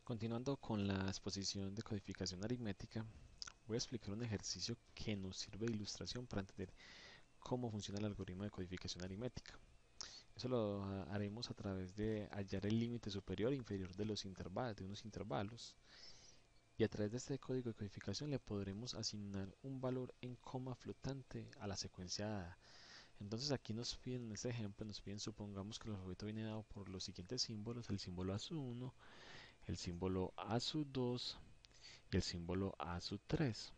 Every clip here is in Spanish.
Continuando con la exposición de codificación aritmética, voy a explicar un ejercicio que nos sirve de ilustración para entender cómo funciona el algoritmo de codificación aritmética. Eso lo haremos a través de hallar el límite superior e inferior de los intervalos, de unos intervalos, y a través de este código de codificación le podremos asignar un valor en coma flotante a la secuencia dada. Entonces aquí nos piden, en este ejemplo, nos piden, supongamos que el alfabeto viene dado por los siguientes símbolos: el símbolo A1, el símbolo A2 y el símbolo A3,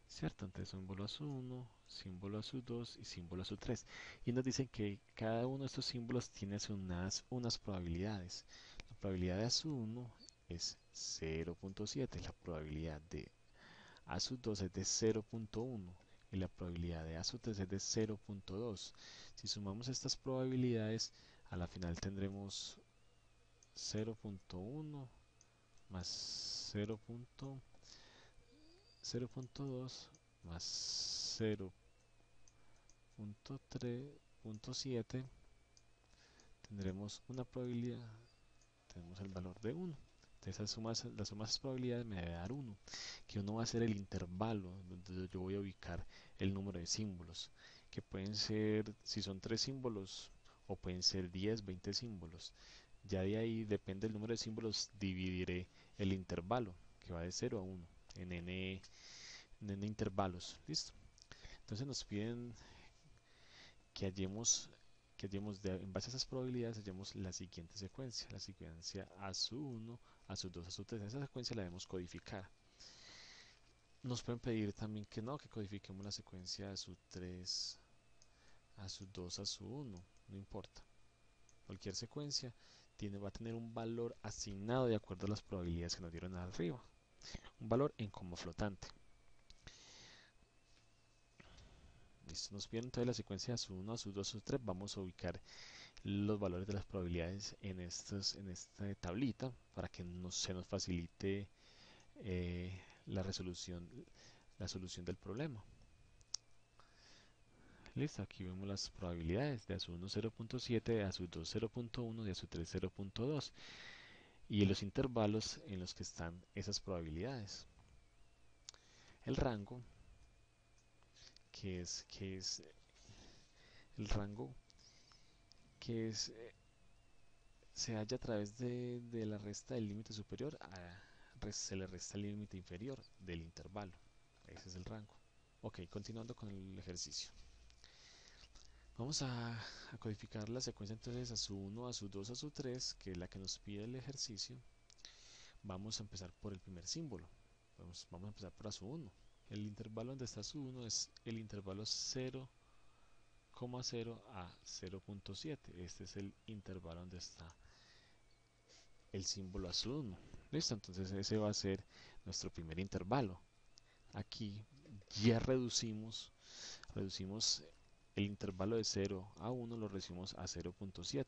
¿cierto? Entonces símbolo A1, símbolo A2 y símbolo A3. Y nos dicen que cada uno de estos símbolos tiene unas probabilidades. La probabilidad de A1 es 0.7, la probabilidad de A2 es de 0.1 y la probabilidad de A3 es de 0.2. Si sumamos estas probabilidades, a la final tendremos 0.1 más 0.2 más 0.3.7, tendremos una probabilidad, tenemos el valor de 1. Entonces las sumas probabilidades me debe dar 1, que 1 va a ser el intervalo donde yo voy a ubicar el número de símbolos, que pueden ser, si son 3 símbolos, o pueden ser 10, 20 símbolos. Ya de ahí, depende del número de símbolos, dividiré el intervalo, que va de 0 a 1, en n intervalos. ¿Listo? Entonces nos piden que en base a esas probabilidades, hallemos la siguiente secuencia, la secuencia A su 1, A su 2, A su 3. Esa secuencia la debemos codificar. Nos pueden pedir también que no, que codifiquemos la secuencia A su 3, A su 2, A su 1, no importa. Cualquier secuencia va a tener un valor asignado de acuerdo a las probabilidades que nos dieron arriba, un valor en como flotante. Listo, nos piden entonces la secuencia A su 1, A su 2, A su 3. Vamos a ubicar los valores de las probabilidades en esta tablita para que se nos facilite la solución del problema. Listo, aquí vemos las probabilidades de A1 0.7, de A2 0.1, de A3 0.2 y los intervalos en los que están esas probabilidades. El rango, que es el rango que es se halla a través de la resta del límite superior, se le resta el límite inferior del intervalo. Ese es el rango. Ok, continuando con el ejercicio. Vamos a codificar la secuencia entonces a su 1, a su 2, a su 3, que es la que nos pide el ejercicio. Vamos a empezar por el primer símbolo. Vamos a empezar por a su 1. El intervalo donde está su 1 es el intervalo 0,0 a 0.7. Este es el intervalo donde está el símbolo a su 1. Listo, entonces ese va a ser nuestro primer intervalo. Aquí ya reducimos el intervalo de 0 a 1, lo reducimos a 0.7.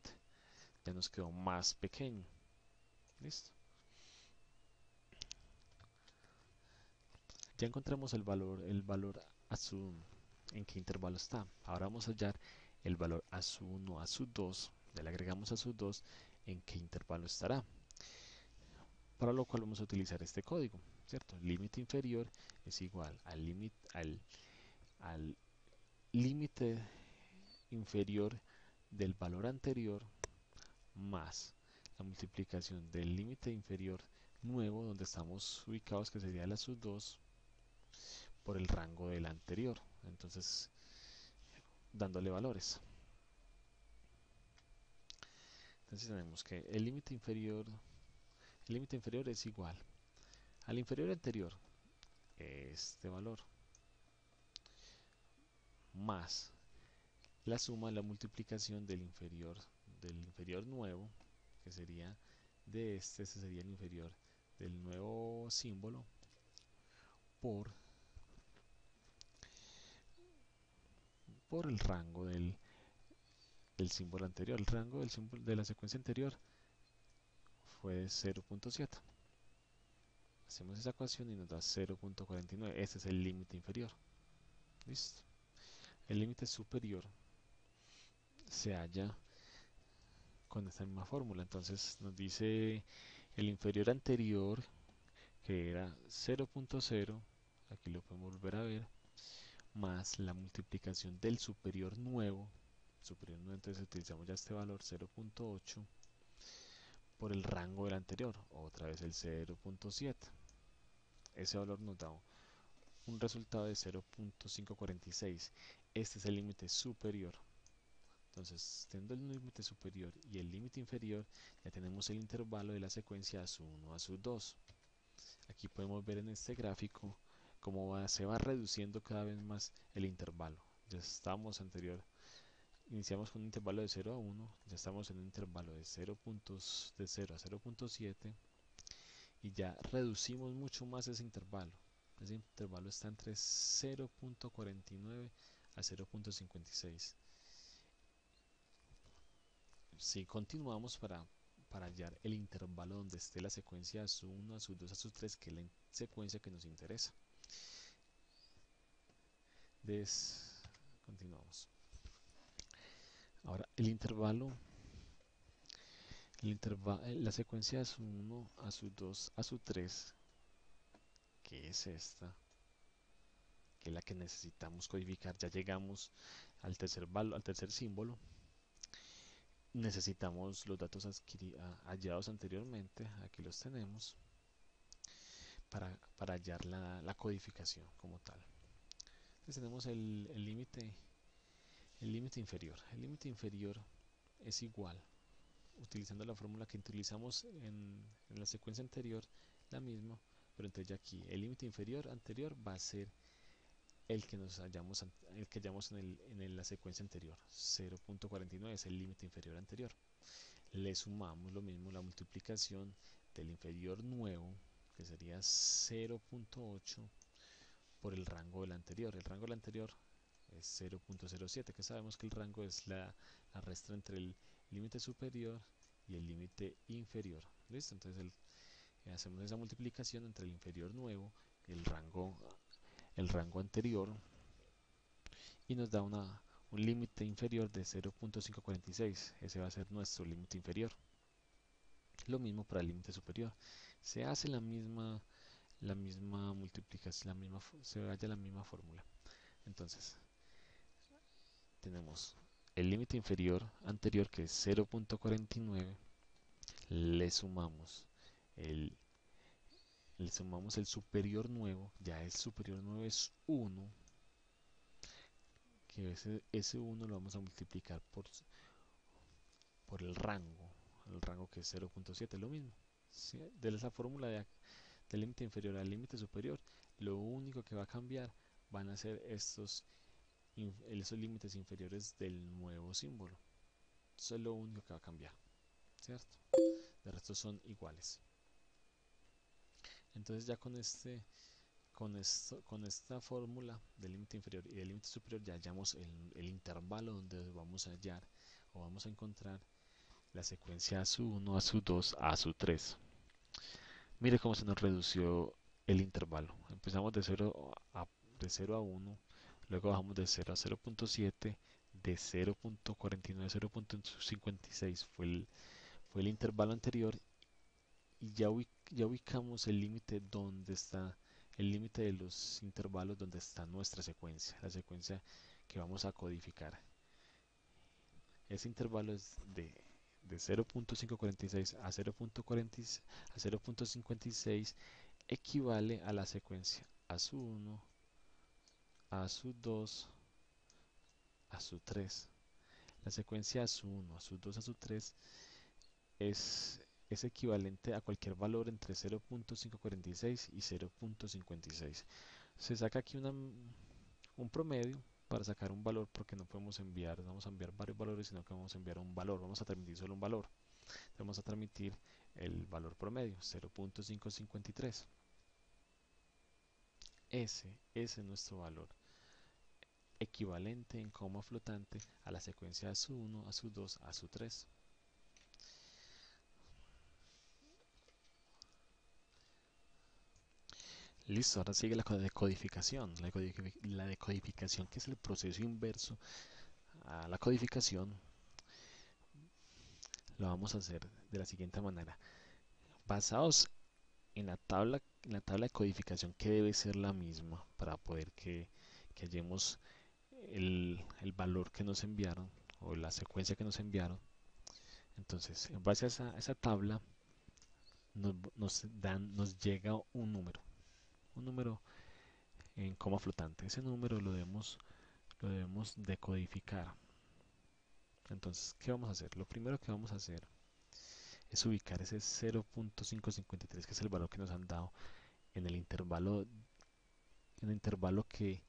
Ya nos quedó más pequeño. Listo. Ya encontramos el valor a su 1, en qué intervalo está. Ahora vamos a hallar el valor a su 1, a su 2. Ya le agregamos a su 2, en qué intervalo estará. Para lo cual vamos a utilizar este código, ¿cierto? El límite inferior es igual al límite inferior del valor anterior más la multiplicación del límite inferior nuevo donde estamos ubicados, que sería la sub 2, por el rango del anterior. Entonces, dándole valores. Entonces tenemos que el límite inferior es igual al inferior anterior, este valor, más la suma, la multiplicación del inferior nuevo, que sería ese sería el inferior del nuevo símbolo, por, por el rango del símbolo anterior. El rango del símbolo de la secuencia anterior fue 0.7. Hacemos esa ecuación y nos da 0.49. Este es el límite inferior. Listo. El límite superior se halla con esta misma fórmula. Entonces nos dice el inferior anterior, que era 0.0, aquí lo podemos volver a ver, más la multiplicación del superior nuevo, entonces utilizamos ya este valor 0.8 por el rango del anterior, otra vez el 0.7. Ese valor nos da un resultado de 0.546. Este es el límite superior. Entonces, teniendo el límite superior y el límite inferior, ya tenemos el intervalo de la secuencia ASU1 a ASU2. Aquí podemos ver en este gráfico cómo se va reduciendo cada vez más el intervalo. Ya estamos iniciamos con un intervalo de 0 a 1, ya estamos en un intervalo de 0 a 0.7 y ya reducimos mucho más ese intervalo. Ese intervalo está entre 0.49 a 0.56. Si continuamos para hallar el intervalo donde esté la secuencia ASU1, ASU2, ASU3, que es la secuencia que nos interesa. Continuamos. Ahora, la secuencia ASU1, ASU2, ASU3, que es esta, que es la que necesitamos codificar, ya llegamos al tercer símbolo. Necesitamos los datos hallados anteriormente, aquí los tenemos, para hallar la codificación como tal. Entonces tenemos el límite inferior. El límite inferior es igual, utilizando la fórmula que utilizamos en la secuencia anterior, la misma, pero entonces ya aquí el límite inferior anterior va a ser el que hallamos en la secuencia anterior. 0.49 es el límite inferior anterior. Le sumamos lo mismo, la multiplicación del inferior nuevo, que sería 0.8 por el rango del anterior. El rango del anterior es 0.07, que sabemos que el rango es la resta entre el límite superior y el límite inferior. ¿Listo? Entonces hacemos esa multiplicación entre el inferior nuevo y el rango anterior y nos da un límite inferior de 0.546. Ese va a ser nuestro límite inferior. Lo mismo para el límite superior. Se hace la misma multiplicación, se halla la misma fórmula. Entonces, tenemos el límite inferior anterior, que es 0.49, le sumamos el el superior nuevo, ya el superior nuevo es 1, que ese 1 lo vamos a multiplicar por el rango que es 0.7, lo mismo. ¿Sí? De esa fórmula del límite inferior al límite superior, lo único que va a cambiar van a ser esos límites inferiores del nuevo símbolo. Eso es lo único que va a cambiar, ¿cierto? De resto son iguales. Entonces ya con esta fórmula del límite inferior y del límite superior ya hallamos el intervalo donde vamos a hallar o vamos a encontrar la secuencia ASU1, ASU2, ASU3. Mire cómo se nos redució el intervalo. Empezamos de 0 a 1, luego bajamos de 0 a 0.7, de 0.49 a 0.56 fue el intervalo anterior, y ya ubicamos el límite donde está el límite de los intervalos donde está nuestra secuencia, la secuencia que vamos a codificar. Ese intervalo es de 0.546 a 0.56, equivale a la secuencia ASU1, ASU2, ASU3. La secuencia ASU1, ASU2, ASU3 es equivalente a cualquier valor entre 0.546 y 0.56. Se saca aquí un promedio para sacar un valor, porque no vamos a enviar varios valores, sino que vamos a enviar un valor, vamos a transmitir solo un valor. Vamos a transmitir el valor promedio, 0.553. Ese es nuestro valor equivalente en coma flotante a la secuencia ASU1, ASU2, ASU3. Listo, ahora sigue la decodificación. La decodificación, que es el proceso inverso a la codificación. lo vamos a hacer de la siguiente manera. Basados en la tabla de codificación, que debe ser la misma para poder que hallemos el valor que nos enviaron o la secuencia que nos enviaron. Entonces, en base a esa tabla, nos llega un número en coma flotante. Ese número lo debemos decodificar. Entonces, ¿qué vamos a hacer? Lo primero que vamos a hacer es ubicar ese 0.553, que es el valor que nos han dado en el intervalo que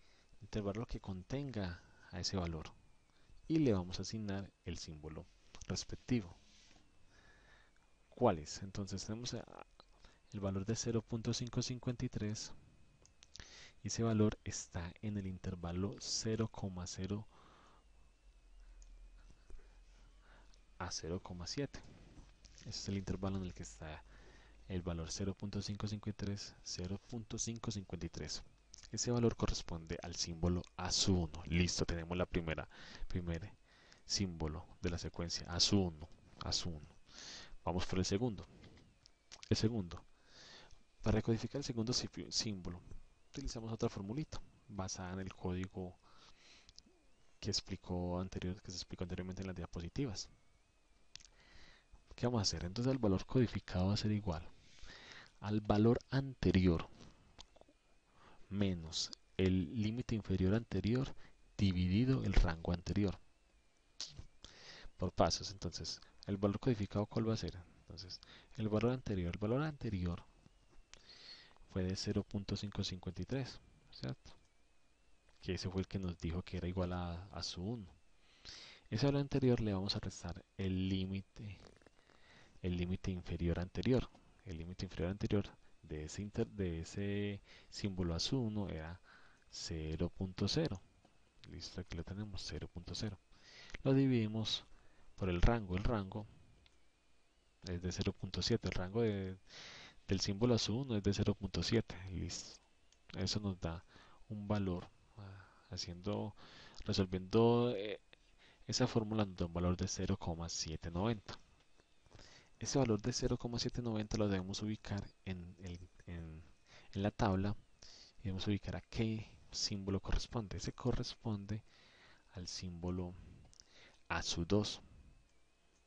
contenga a ese valor, y le vamos a asignar el símbolo respectivo. ¿Cuál es? Entonces tenemos el valor de 0.553 y ese valor está en el intervalo 0,0 a 0,7. Ese es el intervalo en el que está el valor 0.553, 0.553. Ese valor corresponde al símbolo A1. Listo, tenemos primer símbolo de la secuencia, A1, A1. Vamos por el segundo. El segundo. Para decodificar el segundo símbolo, utilizamos otra formulita basada en el código que se explicó anteriormente en las diapositivas. ¿Qué vamos a hacer? Entonces el valor codificado va a ser igual al valor anterior menos el límite inferior anterior dividido el rango anterior. Por pasos, entonces, el valor codificado, ¿cuál va a ser? Entonces, el valor anterior fue de 0.553, ¿cierto? Que ese fue el que nos dijo que era igual a su 1. Ese valor anterior le vamos a restar el límite inferior anterior. El límite inferior anterior de ese símbolo a su 1 era 0.0. Listo, aquí lo tenemos, 0.0. Lo dividimos por el rango. El rango es de 0.7. El rango del símbolo a su 1 es de 0.7. Listo. Eso nos da un valor. Resolviendo esa fórmula nos da un valor de 0,790. Ese valor de 0,790 lo debemos ubicar en la tabla y debemos ubicar a qué símbolo corresponde. Ese corresponde al símbolo a su 2.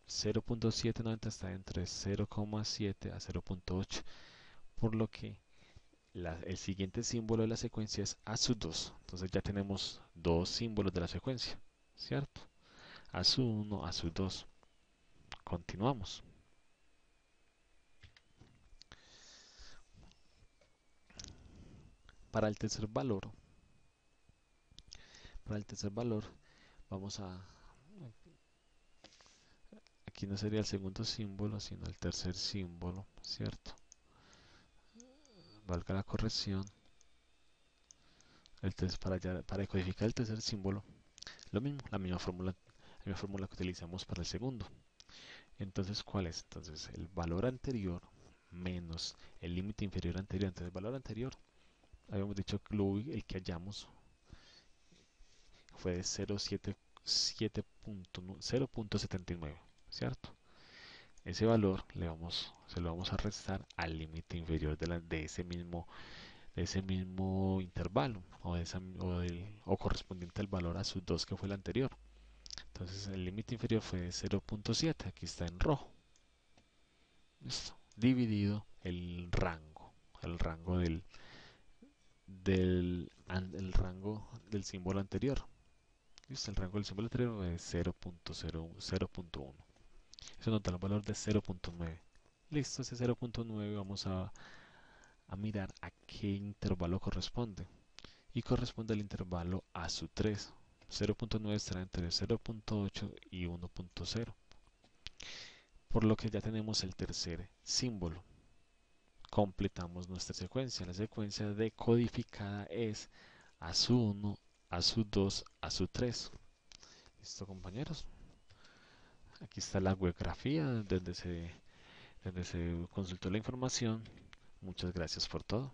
0.790 está entre 0,7 a 0.8, por lo que el siguiente símbolo de la secuencia es a su 2. Entonces ya tenemos dos símbolos de la secuencia, ¿cierto? A su 1, a su 2. Continuamos. Para el tercer valor, vamos a... Aquí no sería el segundo símbolo, sino el tercer símbolo, ¿cierto? Valga la corrección. Para decodificar el tercer símbolo, lo mismo, la misma fórmula que utilizamos para el segundo. Entonces, ¿cuál es? Entonces, el valor anterior menos el límite inferior anterior. Entonces, el valor anterior, habíamos dicho que el que hallamos fue de 0.79, ¿cierto? Ese valor se lo vamos a restar al límite inferior de ese mismo intervalo o correspondiente al valor a su 2, que fue el anterior. Entonces el límite inferior fue de 0.7, aquí está en rojo. Listo. Dividido el rango el rango del símbolo anterior. ¿Listo? El rango del símbolo anterior es 0.1. Eso nos da el valor de 0.9. Listo, ese 0.9 vamos a mirar a qué intervalo corresponde. Y corresponde al intervalo a su 3. 0.9 estará entre 0.8 y 1.0. Por lo que ya tenemos el tercer símbolo. Completamos nuestra secuencia. La secuencia decodificada es a su 1, a su 2, a su 3. ¿Listo, compañeros? Aquí está la webgrafía donde se consultó la información. Muchas gracias por todo.